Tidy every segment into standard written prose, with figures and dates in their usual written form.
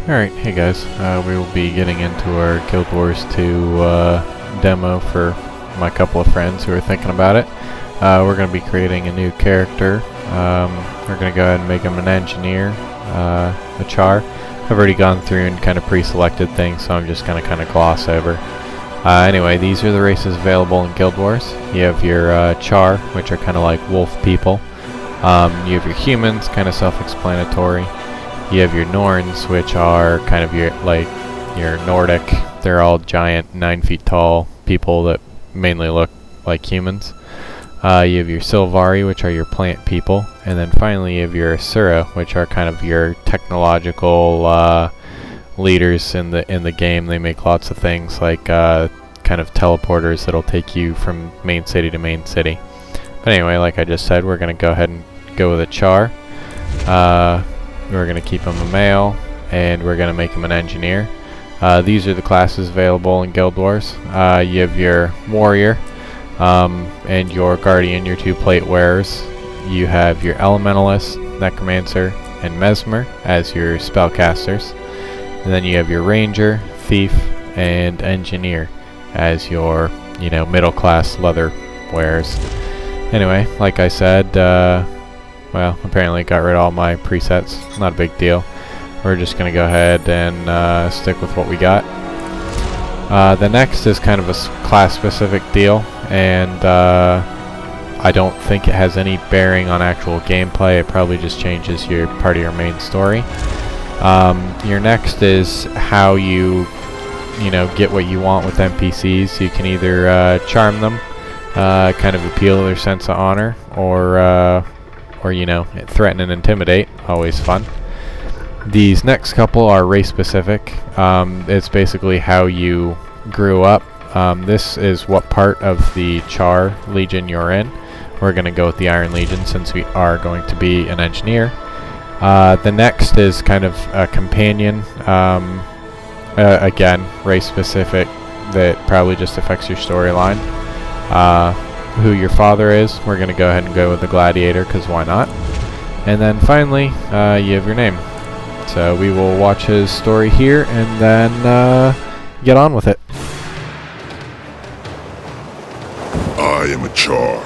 Alright, hey guys, we will be getting into our Guild Wars 2 demo for my couple of friends who are thinking about it. We're going to be creating a new character. We're going to go ahead and make him an engineer, a charr. I've already gone through and kind of pre-selected things, so I'm just going to kind of gloss over. Anyway, these are the races available in Guild Wars. You have your charr, which are kind of like wolf people. You have your humans, kind of self-explanatory. You have your Norns, which are kind of your Nordic. They're all giant, 9 feet tall people that mainly look like humans. You have your Sylvari, which are your plant people, and then finally you have your Asura, which are kind of your technological leaders in the game. They make lots of things like kind of teleporters that'll take you from main city to main city. But anyway, like I just said, we're going to go ahead and go with a charr. We're going to keep him a male, and we're going to make him an engineer. These are the classes available in Guild Wars. You have your warrior and your guardian, your 2 plate wearers. You have your elementalist, necromancer, and mesmer as your spellcasters. And then you have your ranger, thief, and engineer as your, middle class leather wearers. Anyway, like I said, well, apparently got rid of all my presets. Not a big deal. We're just going to go ahead and stick with what we got. The next is kind of a class-specific deal, and I don't think it has any bearing on actual gameplay. It probably just changes your part of your main story. Your next is how you, get what you want with NPCs. You can either charm them, kind of appeal to their sense of honor, or threaten and intimidate. Always fun. These next couple are race specific. It's basically how you grew up. This is what part of the charr legion you're in. We're going to go with the Iron Legion since we are going to be an engineer. The next is kind of a companion. Again, race specific, that probably just affects your storyline. Who your father is, we're going to go ahead and go with the gladiator, because why not? And then finally, you have your name. So we will watch his story here and then get on with it. I am a charr.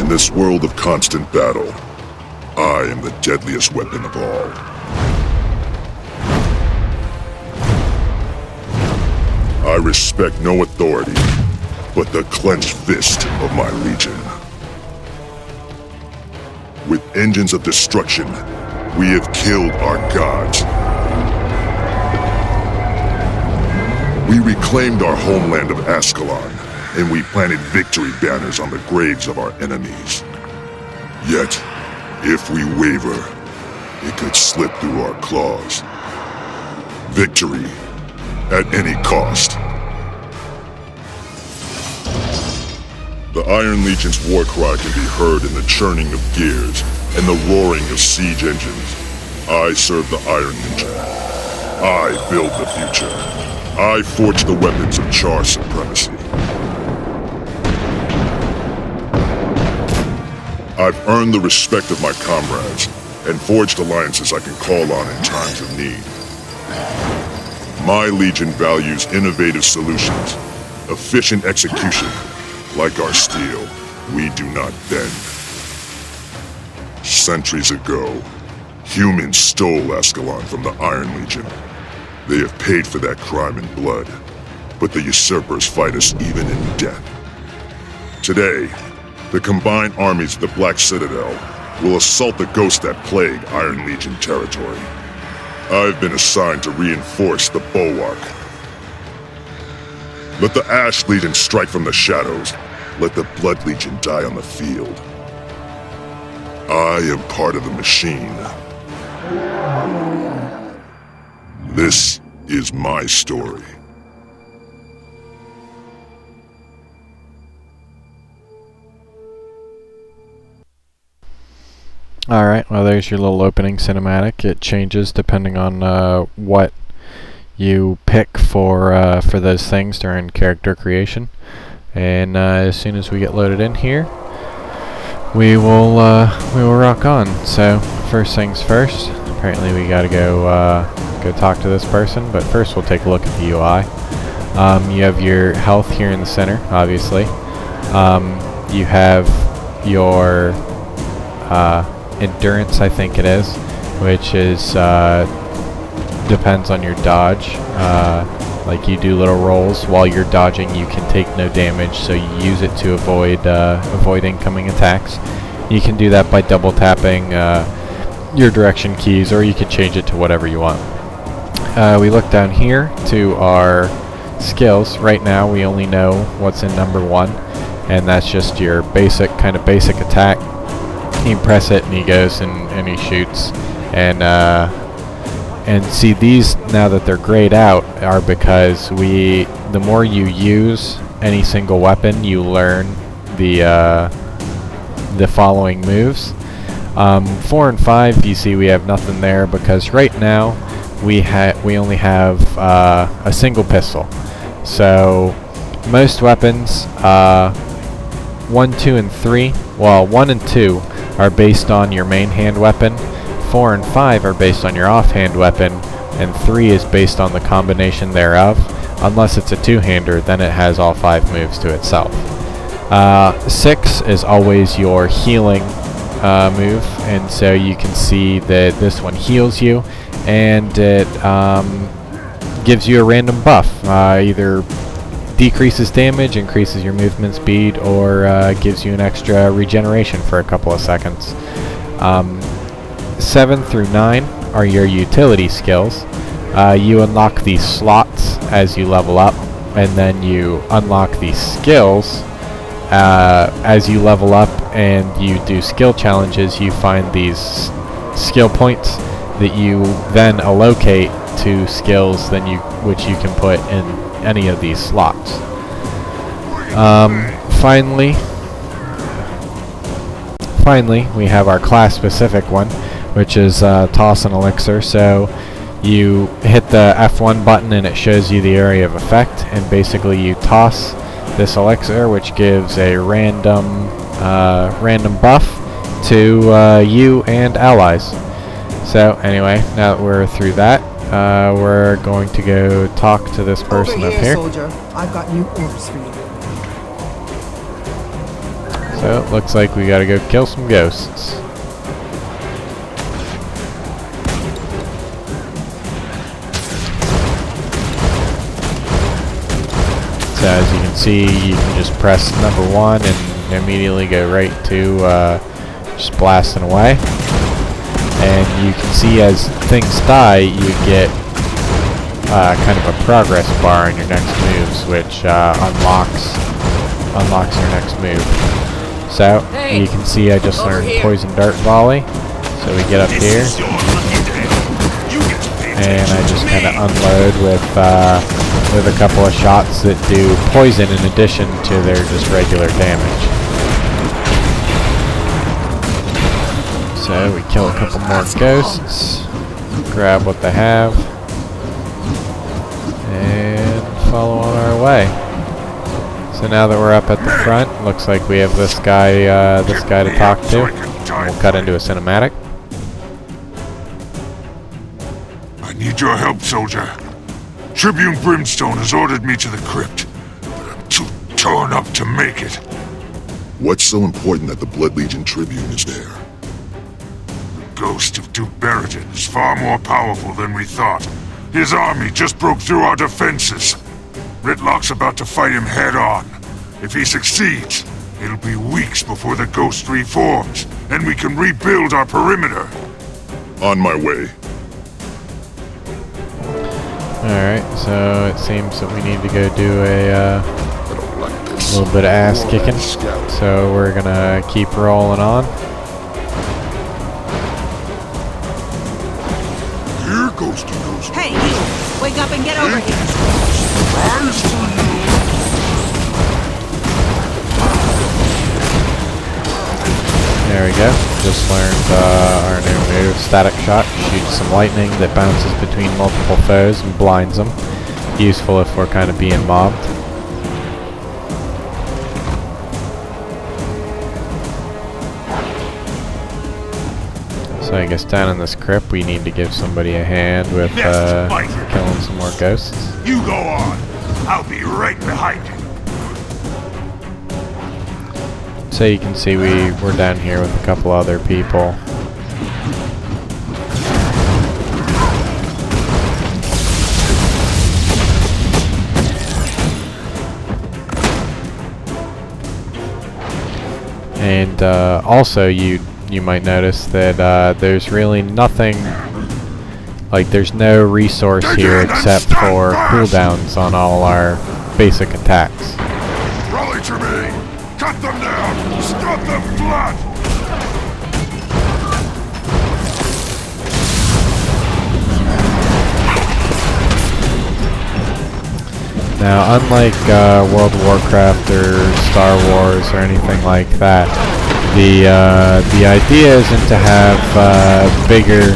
In this world of constant battle, I am the deadliest weapon of all. I respect no authority but the clenched fist of my legion. With engines of destruction, we have killed our gods. We reclaimed our homeland of Ascalon, and we planted victory banners on the graves of our enemies. Yet, if we waver, it could slip through our claws. Victory at any cost. The Iron Legion's war cry can be heard in the churning of gears and the roaring of siege engines. I serve the Iron Legion. I build the future. I forge the weapons of charr supremacy. I've earned the respect of my comrades and forged alliances I can call on in times of need. My Legion values innovative solutions, efficient execution. Like our steel, we do not bend. Centuries ago, humans stole Ascalon from the Iron Legion. They have paid for that crime in blood, but the usurpers fight us even in death. Today, the combined armies of the Black Citadel will assault the ghosts that plague Iron Legion territory. I've been assigned to reinforce the bulwark. Let the Ash Legion strike from the shadows. Let the Blood Legion die on the field. I am part of the machine. This is my story. Alright, well there's your little opening cinematic. It changes depending on what you pick for those things during character creation. And as soon as we get loaded in here, we will rock on. So first things first. Apparently we gotta go talk to this person, but first we'll take a look at the UI. You have your health here in the center, obviously. You have your endurance, I think it is, which is depends on your dodge. Like you do little rolls while you're dodging, you can take no damage, so you use it to avoid incoming attacks. You can do that by double tapping your direction keys, or you can change it to whatever you want. We look down here to our skills. Right now we only know what's in number 1, and that's just your basic attack. You press it and he goes and he shoots. And see, these, now that they're grayed out, are because the more you use any single weapon, you learn the following moves. 4 and 5, you see we have nothing there because right now we only have a single pistol. So most weapons, 1, 2, and 3, well, 1 and 2 are based on your main hand weapon. 4 and 5 are based on your offhand weapon, and 3 is based on the combination thereof. Unless it's a two-hander, then it has all 5 moves to itself. 6 is always your healing move, and so you can see that this one heals you, and it gives you a random buff. Either decreases damage, increases your movement speed, or gives you an extra regeneration for a couple of seconds. 7 through 9 are your utility skills. You unlock these slots as you level up, and then you unlock these skills as you level up and you do skill challenges. You find these skill points that you then allocate to skills which you can put in any of these slots. Finally, we have our class-specific one, which is toss an elixir. So you hit the F1 button and it shows you the area of effect, and basically you toss this elixir, which gives a random buff to you and allies. So anyway, now that we're through that, we're going to go talk to this person Over up here. Soldier. I've got new orders for you. So it looks like we gotta go kill some ghosts. So as you can see, you can just press number 1 and immediately go right to just blasting away. And you can see as things die, you get kind of a progress bar on your next moves, which unlocks your next move. So you can see I just learned Poison Dart Volley. So we get up here, and I just kind of unload with a couple of shots that do poison in addition to their just regular damage. So we kill a couple more ghosts, grab what they have, and follow on our way. So now that we're up at the front, looks like we have this guy to talk to. And we'll cut into a cinematic. I need your help, soldier. Tribune Brimstone has ordered me to the crypt, but I'm too torn up to make it. What's so important that the Blood Legion Tribune is there? The ghost of Duke Beriton is far more powerful than we thought. His army just broke through our defenses. Ritlock's about to fight him head-on. If he succeeds, it'll be weeks before the ghost reforms, and we can rebuild our perimeter. On my way. Alright, so it seems that we need to go do a little bit of ass kicking. So we're gonna keep rolling on. Here goes the ghost. Hey, you! Wake up and get over here! Rise to you! There we go. Just learned our new move, Static Shot. Shoots some lightning that bounces between multiple foes and blinds them. Useful if we're kind of being mobbed. So I guess down in this crypt we need to give somebody a hand with killing some more ghosts. You go on. I'll be right behind you. So you can see we're down here with a couple other people. And also you might notice that there's really nothing, like there's no resource here except for cooldowns on all our basic attacks. Rally to me! Cut them down! Stop them flat! Now, unlike World of Warcraft or Star Wars or anything like that, the idea isn't to have bigger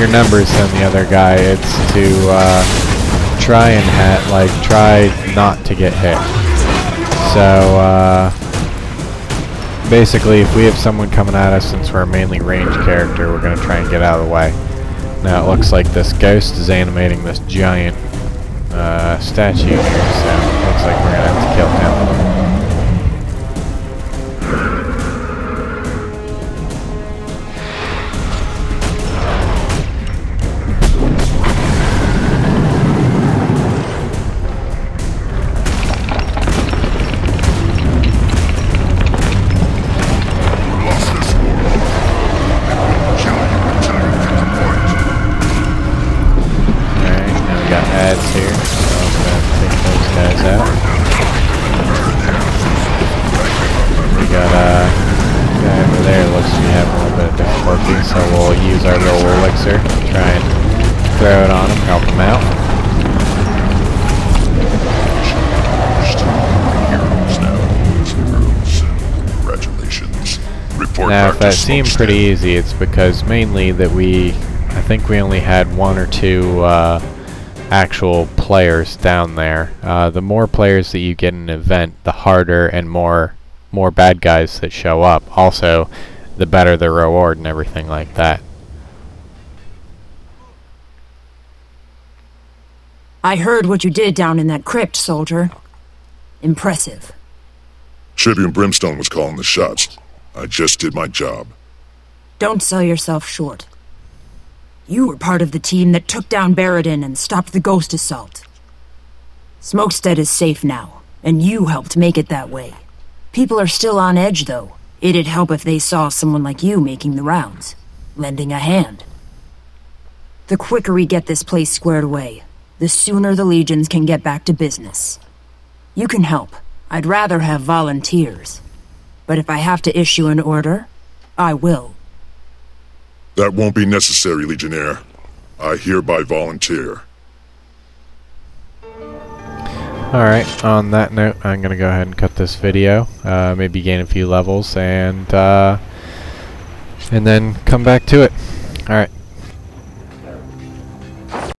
numbers than the other guy. It's to try not to get hit. So basically, if we have someone coming at us, since we're a mainly ranged character, we're going to try and get out of the way. Now it looks like this ghost is animating this giant statue here, so it looks like we're gonna have to kill him. Here, so I'm going to take those guys out. We got a guy over there, looks to be having a little bit of difficulty, so we'll use our little elixir to try and throw it on him, help him out. Congratulations. Report Now, back if that to seemed Smokestack. pretty easy, it's because mainly that I think we only had one or two actual players down there. The more players that you get in an event, the harder and more bad guys that show up. Also, the better the reward and everything like that. I heard what you did down in that crypt, soldier. Impressive. Tribune Brimstone was calling the shots. I just did my job. Don't sell yourself short. You were part of the team that took down Baradin and stopped the ghost assault. Smokestead is safe now, and you helped make it that way. People are still on edge, though. It'd help if they saw someone like you making the rounds, lending a hand. The quicker we get this place squared away, the sooner the Legions can get back to business. You can help. I'd rather have volunteers. But if I have to issue an order, I will. That won't be necessary, Legionnaire. I hereby volunteer. Alright, on that note, I'm going to go ahead and cut this video, maybe gain a few levels, and then come back to it. Alright.